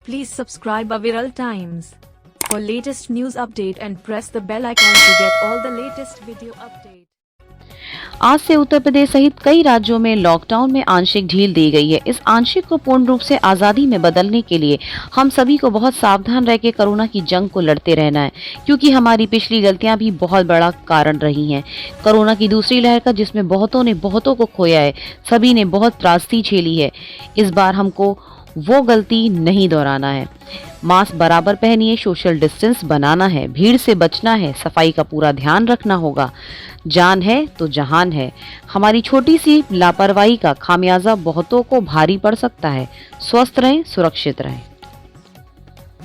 Please subscribe Aviral Times for latest news update and press the bell icon to get all the latest video update. आज से उत्तर प्रदेश सहित कई राज्यों में lockdown में आंशिक ढील दी गई है। इस आंशिक को पूर्ण रूप से आजादी में बदलने के लिए हम सभी को बहुत सावधान रह के कोरोना की जंग को लड़ते रहना है, क्योंकि हमारी पिछली गलतियां भी बहुत बड़ा कारण रही हैं। कोरोना की दूसरी लहर का जिसमें बहुतों ने बहुतों को खोया है, सभी ने बहुत त्रासदी झेली है। इस बार हमको वो गलती नहीं दोहराना है। मास्क बराबर पहनिए, सोशल डिस्टेंस बनाना है, भीड़ से बचना है, सफाई का पूरा ध्यान रखना होगा। जान है तो जहान है। हमारी छोटी सी लापरवाही का खामियाजा बहुतों को भारी पड़ सकता है। स्वस्थ रहें, सुरक्षित रहें।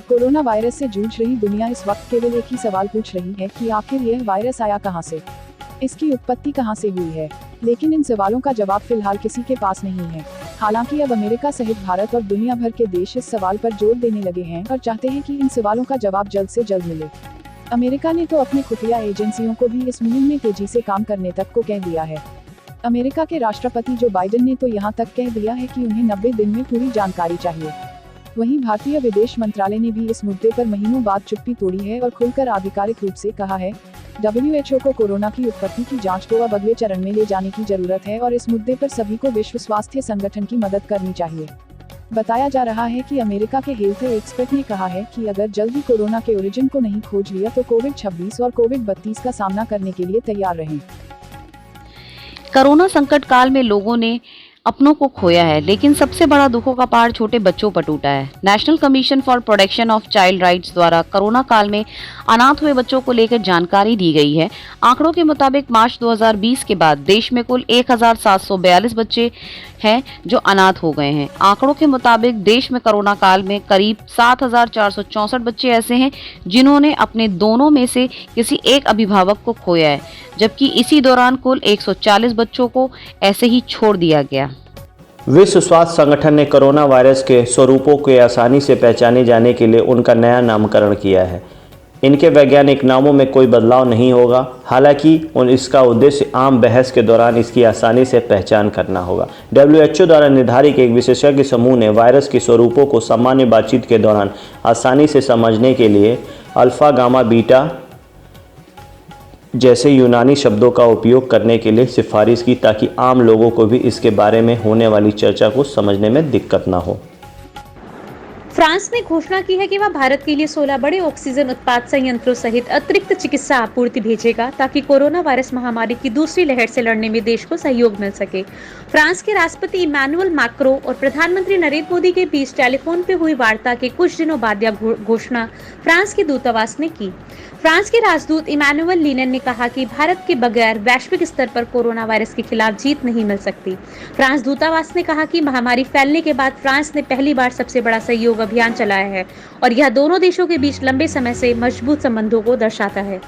कोरोना वायरस से जूझ रही दुनिया इस वक्त केवल एक ही सवाल पूछ रही है कि आखिर यह वायरस आया कहां से, इसकी उत्पत्ति कहां से हुई है। लेकिन इन सवालों का जवाब फिलहाल किसी के पास नहीं है। हालांकि अब अमेरिका सहित भारत और दुनिया भर के देश इस सवाल पर जोर देने लगे हैं और चाहते हैं कि इन सवालों का जवाब जल्द से जल्द मिले। अमेरिका ने तो अपनी खुफिया एजेंसियों को भी इस मुहिम में तेजी से काम करने तक को कह दिया है। अमेरिका के राष्ट्रपति जो बाइडेन ने तो यहाँ तक कह दिया है कि उन्हें 90 दिन में पूरी जानकारी चाहिए। वहीं भारतीय विदेश मंत्रालय ने भी इस मुद्दे पर महीनों बाद चुप्पी तोड़ी है और खुलकर आधिकारिक रूप से कहा है, WHO को कोरोना की उत्पत्ति की जांच को अब अगले चरण में ले जाने की जरूरत है और इस मुद्दे पर सभी को विश्व स्वास्थ्य संगठन की मदद करनी चाहिए। बताया जा रहा है कि अमेरिका के हेल्थ एक्सपर्ट ने कहा है कि अगर जल्दी कोरोना के ओरिजिन को नहीं खोज लिया तो कोविड-26 और कोविड-32 का सामना करने के लिए तैयार रहें। कोरोना संकट काल में लोगों ने अपनों को खोया है, लेकिन सबसे बड़ा दुखों का पहाड़ छोटे बच्चों पर टूटा है। National commission for protection of child rights द्वारा कोरोना काल में अनाथ हुए बच्चों को लेकर जानकारी दी गई है। आंकड़ों के मुताबिक मार्च 2020 के बाद देश में कुल 1742 बच्चे हैं जो अनाथ हो गए हैं। आंकड़ों के मुताबिक देश में कोरोना काल में करीब 7464 बच्चे ऐसे हैं जिन्होंने अपने दोनों में से किसी एक अभिभावक को खोया है, जबकि इसी दौरान कुल 140 बच्चों को ऐसे ही छोड़ दिया गया। विश्व स्वास्थ्य संगठन ने कोरोना वायरस के स्वरूपों को आसानी से पहचाने जाने के लिए उनका नया नामकरण किया है। इनके वैज्ञानिक नामों में कोई बदलाव नहीं होगा, हालांकि इसका उद्देश्य आम बहस के दौरान इसकी आसानी से पहचान करना होगा। WHO द्वारा निर्धारित एक विशेषज्ञ समूह ने वायरस के स्वरूपों को सामान्य बातचीत के दौरान आसानी से समझने के लिए अल्फा, गामा, बीटा जैसे यूनानी शब्दों का उपयोग करने के लिए सिफारिश की, ताकि आम लोगों को भी इसके बारे में होने वाली चर्चा को समझने में दिक्कत ना हो। फ्रांस ने घोषणा की है कि वह भारत के लिए 16 बड़े ऑक्सीजन उत्पाद संयंत्रों सहित अतिरिक्त चिकित्सा आपूर्ति भेजेगा, ताकि कोरोना वायरस महामारी की दूसरी लहर से लड़ने में देश को सहयोग मिल सके। फ्रांस के राष्ट्रपति इमैनुअल मैक्रों और प्रधानमंत्री नरेंद्र मोदी के बीच टेलीफोन पे हुई वार्ता के कुछ दिनों बाद यह घोषणा फ्रांस के दूतावास ने की। फ्रांस के राजदूत इमैनुअल लीनेन ने कहा कि भारत के बगैर वैश्विक स्तर पर कोरोना वायरस के खिलाफ जीत नहीं मिल सकती। फ्रांस दूतावास ने कहा कि महामारी फैलने के बाद फ्रांस ने पहली बार सबसे बड़ा सहयोग अभियान चलाया है और यह दोनों देशों के बीच लंबे समय से मजबूत संबंधों को दर्शाता है।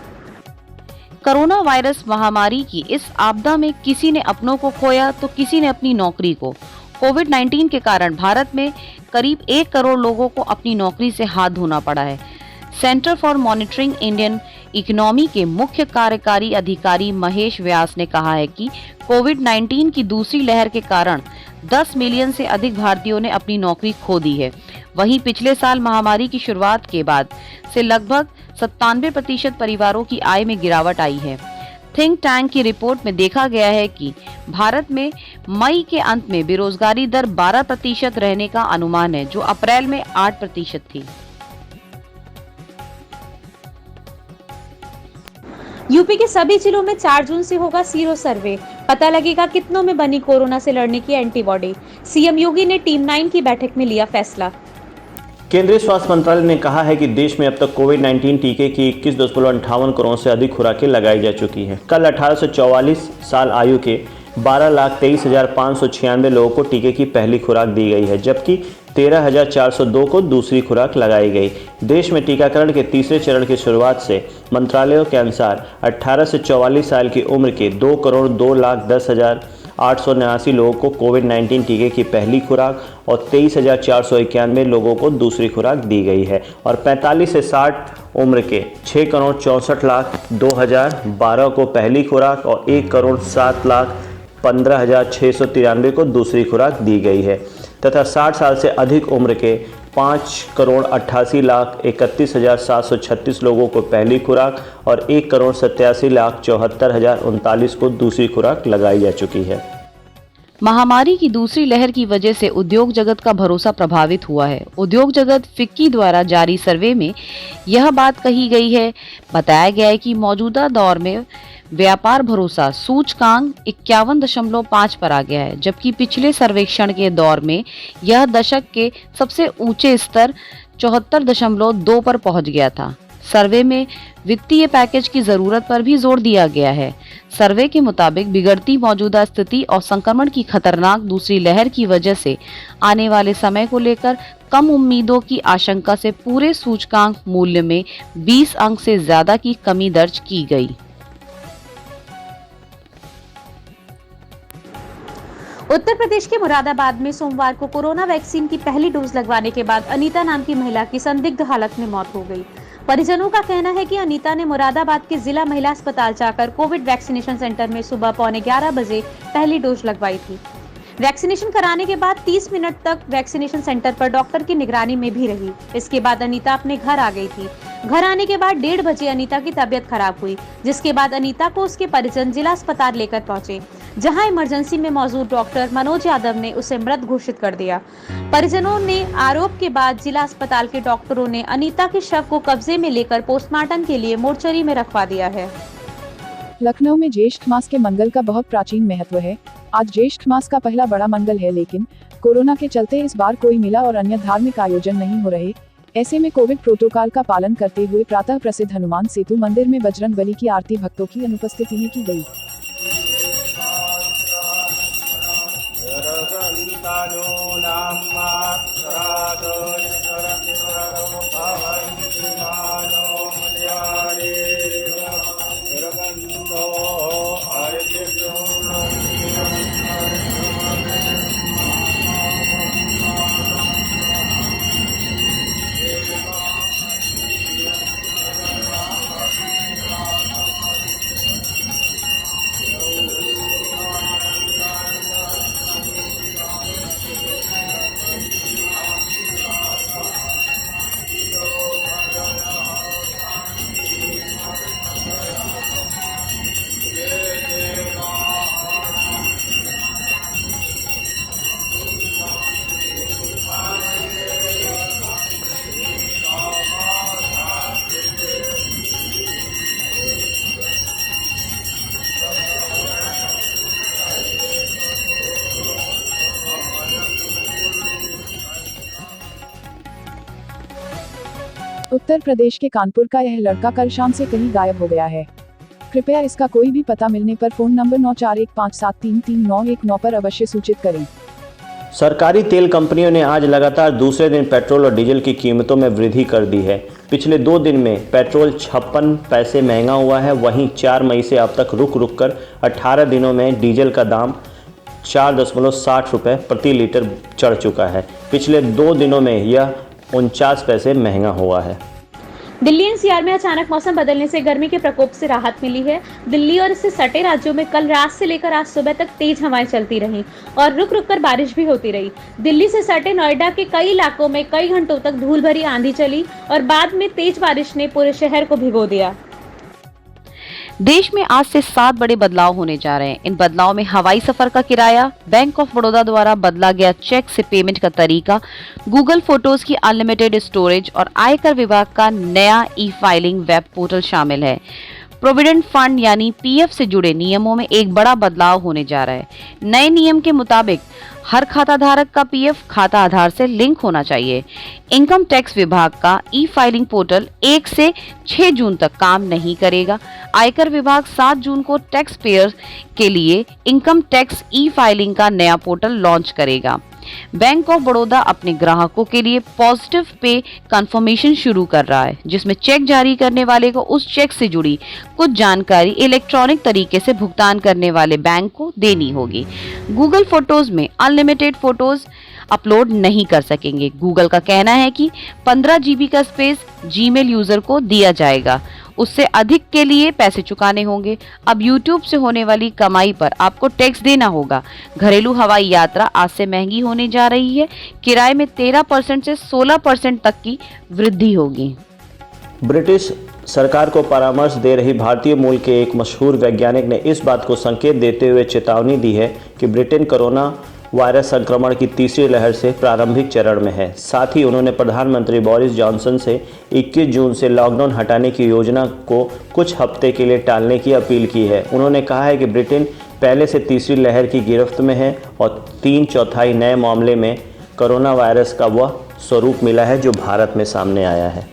कोरोना वायरस महामारी की इस आपदा में किसी ने अपनों को खोया तो किसी ने अपनी नौकरी को। कोविड-19 के कारण भारत में करीब 1 करोड़ लोगों को अपनी नौकरी से हाथ धोना पड़ा है। Centre for monitoring Indian economy के मुख्य कार्यकारी अधिकारी महेश व्यास ने कहा है कि कोविड-19 की दूसरी लहर के कारण 10 मिलियन से अधिक भारतीयों ने अपनी नौकरी खो दी है। वहीं पिछले साल महामारी की शुरुआत के बाद से लगभग 97% परिवारों की आय में गिरावट आई है। थिंक टैंक की रिपोर्ट में देखा गया है कि भारत में मई के अंत में बेरोजगारी दर 12% रहने का अनुमान है, जो अप्रैल में 8% थी। यूपी के सभी जिलों में 4 जून से होगा सीरो सर्वे, पता लगेगा कितनों में बनी कोरोना से लड़ने की एंटीबॉडी। सीएम योगी ने टीम 9 की बैठक में लिया फैसला। केंद्रीय स्वास्थ्य मंत्रालय ने कहा है कि देश में अब तक कोविड-19 टीके की 21.58 करोड़ से अधिक खुराकें लगाई जा चुकी हैं। कल 18 से 44 साल आयु के 12,23,596 लोगों को टीके की पहली खुराक दी गई है, जबकि 13,402 को दूसरी खुराक लगाई गई। देश में टीकाकरण के तीसरे चरण की शुरुआत से मंत्रालयों के अनुसार 18 से 44 साल की उम्र के 2,02,10,879 लोगों को कोविड-19 टीके की पहली खुराक और 23,491 लोगों को दूसरी खुराक दी गई है और 45 से 60 उम्र के 6,64,02,012 को पहली खुराक और 1,07,15,693 को दूसरी खुराक दी गई है तथा 60 साल से अधिक उम्र के 5,88,31,736 लोगों को पहली खुराक और 1,87,74,039 को दूसरी खुराक लगाई जा चुकी है। महामारी की दूसरी लहर की वजह से उद्योग जगत का भरोसा प्रभावित हुआ है। उद्योग जगत फिक्की द्वारा जारी सर्वे में यह बात कही गई है। बताया गया है कि मौजूदा दौर में व्यापार भरोसा सूचकांक 51.5 पर आ गया है, जबकि पिछले सर्वेक्षण के दौर में यह दशक के सबसे ऊंचे स्तर 74.2 पर पहुंच गया था। सर्वे में वित्तीय पैकेज की जरूरत पर भी जोर दिया गया है। सर्वे के मुताबिक बिगड़ती मौजूदा स्थिति और संक्रमण की खतरनाक दूसरी लहर की वजह से आने वाले समय को लेकर कम उम्मीदों की आशंका से पूरे सूचकांक मूल्य में 20 अंक से ज्यादा की कमी दर्ज की गई। उत्तर प्रदेश के मुरादाबाद में सोमवार को कोरोना वैक्सीन की पहली डोज लगवाने के बाद अनीता नाम की महिला की संदिग्ध हालत में मौत हो गई। परिजनों का कहना है कि अनीता ने मुरादाबाद के जिला महिला अस्पताल जाकर कोविड वैक्सीनेशन सेंटर में सुबह 11:15 बजे पहली डोज लगवाई थी। वैक्सीनेशन कराने के बाद 30 मिनट तक वैक्सीनेशन सेंटर पर डॉक्टर की निगरानी में भी रही। इसके बाद अनीता अपने घर आ गई थी। घर आने के बाद 1:30 बजे अनीता की तबीयत खराब हुई, जिसके बाद अनीता को उसके परिजन जिला अस्पताल लेकर पहुंचे, जहां इमरजेंसी में मौजूद डॉक्टर मनोज यादव ने उसे मृत घोषित कर दिया। परिजनों ने आरोप के बाद जिला अस्पताल के डॉक्टरों ने अनीता के शव को कब्जे में लेकर पोस्टमार्टम के लिए मोर्चरी में रखवा दिया है। लखनऊ में ज्येष्ठ मास के मंगल का बहुत प्राचीन महत्व है। आज ज्येष्ठ मास का पहला बड़ा मंगल है, लेकिन कोरोना के चलते इस बार कोई मेला और अन्य धार्मिक आयोजन नहीं हो रहे। ऐसे में कोविड प्रोटोकॉल का पालन करते हुए प्रातः प्रसिद्ध हनुमान सेतु मंदिर में बजरंग बली की आरती भक्तों की अनुपस्थिति में की गई। उत्तर प्रदेश के कानपुर का यह लड़का कल शाम से कहीं गायब हो गया है। कृपया इसका कोई भी पता मिलने पर फोन नंबर 9415733919 पर अवश्य सूचित करें। सरकारी तेल कंपनियों ने आज लगातार दूसरे दिन पेट्रोल और डीजल की कीमतों में वृद्धि कर दी है। पिछले 2 दिन में पेट्रोल 56 पैसे महंगा हुआ है। वहीं 4 मई से अब तक रुक कर 18 दिनों में डीजल का दाम 4.60 रुपये प्रति लीटर चढ़ चुका है। पिछले 2 दिनों में यह 49 पैसे महंगा हुआ है। दिल्ली एनसीआर में अचानक मौसम बदलने से गर्मी के प्रकोप से राहत मिली है। दिल्ली और इससे सटे राज्यों में कल रात से लेकर आज सुबह तक तेज हवाएं चलती रहीं और रुक रुक कर बारिश भी होती रही। दिल्ली से सटे नोएडा के कई इलाकों में कई घंटों तक धूल भरी आंधी चली और बाद में तेज बारिश ने पूरे शहर को भिगो दिया। देश में आज से 7 बड़े बदलाव होने जा रहे हैं। इन बदलाव में हवाई सफर का किराया, बैंक ऑफ बड़ौदा द्वारा बदला गया चेक से पेमेंट का तरीका, गूगल फोटोज की अनलिमिटेड स्टोरेज और आयकर विभाग का नया ई-फाइलिंग वेब पोर्टल शामिल है। प्रोविडेंट फंड यानी पीएफ से जुड़े नियमों में एक बड़ा बदलाव होने जा रहा है। नए नियम के मुताबिक हर खाता धारक का पीएफ खाता आधार से लिंक होना चाहिए। इनकम टैक्स विभाग का ई फाइलिंग पोर्टल 1 से 6 जून तक काम नहीं करेगा। आयकर विभाग 7 जून को टैक्स पेयर के लिए इनकम टैक्स ई फाइलिंग का नया पोर्टल लॉन्च करेगा। बैंक ऑफ बड़ौदा अपने ग्राहकों के लिए पॉजिटिव पे कंफर्मेशन शुरू कर रहा है, जिसमें चेक जारी करने वाले को उस चेक से जुड़ी कुछ जानकारी इलेक्ट्रॉनिक तरीके से भुगतान करने वाले बैंक को देनी होगी। गूगल फोटोज में अनलिमिटेड फोटोज अपलोड नहीं कर सकेंगे। गूगल का कहना है कि 15 GB का स्पेस जीमेल यूजर को दिया जाएगा। उससे अधिक के लिए पैसे चुकाने होंगे। अब YouTube से होने वाली कमाई पर आपको टैक्स देना होगा। घरेलू हवाई यात्रा आज से महंगी होने जा रही है। किराए में 13% से 16% तक की वृद्धि होगी। ब्रिटिश सरकार को परामर्श दे रही भारतीय मूल के एक मशहूर वैज्ञानिक ने इस बात को संकेत देते हुए चेतावनी दी है कि ब्रिटेन कोरोना वायरस संक्रमण की तीसरी लहर से प्रारंभिक चरण में है। साथ ही उन्होंने प्रधानमंत्री बोरिस जॉनसन से 21 जून से लॉकडाउन हटाने की योजना को कुछ हफ्ते के लिए टालने की अपील की है। उन्होंने कहा है कि ब्रिटेन पहले से तीसरी लहर की गिरफ्त में है और 3/4 नए मामले में कोरोना वायरस का वह स्वरूप मिला है जो भारत में सामने आया है।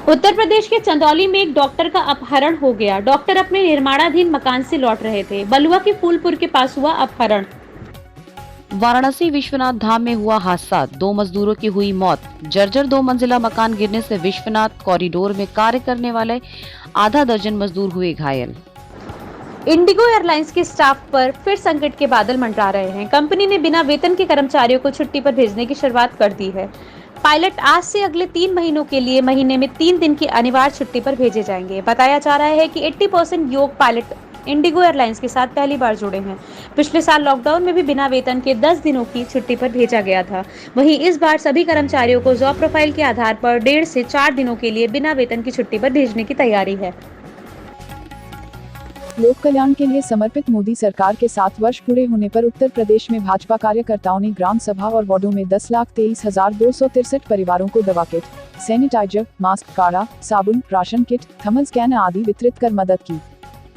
उत्तर प्रदेश के चंदौली में एक डॉक्टर का अपहरण हो गया। डॉक्टर अपने निर्माणाधीन मकान से लौट रहे थे। बलुआ के फूलपुर के पास हुआ अपहरण। वाराणसी विश्वनाथ धाम में हुआ हादसा, 2 मजदूरों की हुई मौत। जर्जर 2 मंजिला मकान गिरने से विश्वनाथ कॉरिडोर में कार्य करने वाले आधा दर्जन मजदूर हुए घायल। इंडिगो एयरलाइंस के स्टाफ पर फिर संकट के बादल मंडरा रहे हैं। कंपनी ने बिना वेतन के कर्मचारियों को छुट्टी पर भेजने की शुरुआत कर दी है। पायलट आज से अगले 3 महीनों के लिए महीने में 3 दिन की अनिवार्य छुट्टी पर भेजे जाएंगे। बताया जा रहा है कि 80% योग पायलट इंडिगो एयरलाइंस के साथ पहली बार जुड़े हैं। पिछले साल लॉकडाउन में भी बिना वेतन के 10 दिनों की छुट्टी पर भेजा गया था। वहीं इस बार सभी कर्मचारियों को जॉब प्रोफाइल के आधार पर 1.5 से 4 दिनों के लिए बिना वेतन की छुट्टी पर भेजने की तैयारी है। लोक कल्याण के लिए समर्पित मोदी सरकार के 7 वर्ष पूरे होने पर उत्तर प्रदेश में भाजपा कार्यकर्ताओं ने ग्राम सभा और वार्डों में 10,23,263 परिवारों को दवा किट, सैनिटाइजर, मास्क, काढ़ा, साबुन, राशन किट, थर्मल स्कैनर आदि वितरित कर मदद की।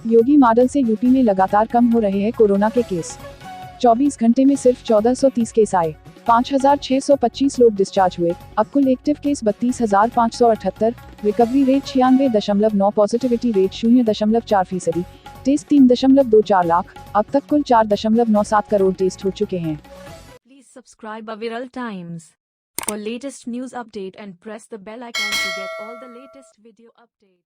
योगी मॉडल से यूपी में लगातार कम हो रहे हैं कोरोना के केस। 24 घंटे में सिर्फ 1430 केस आए, 5,625 लोग डिस्चार्ज हुए। अब कुल active case 32,578, recovery rate 96.9, positivity rate 0.4%, test 3.24 lakh. अब तक कुल 4.97 करोड़ टेस्ट हो चुके हैं। Please subscribe Aviral Times for latest news update and press the bell icon to get all the latest video updates.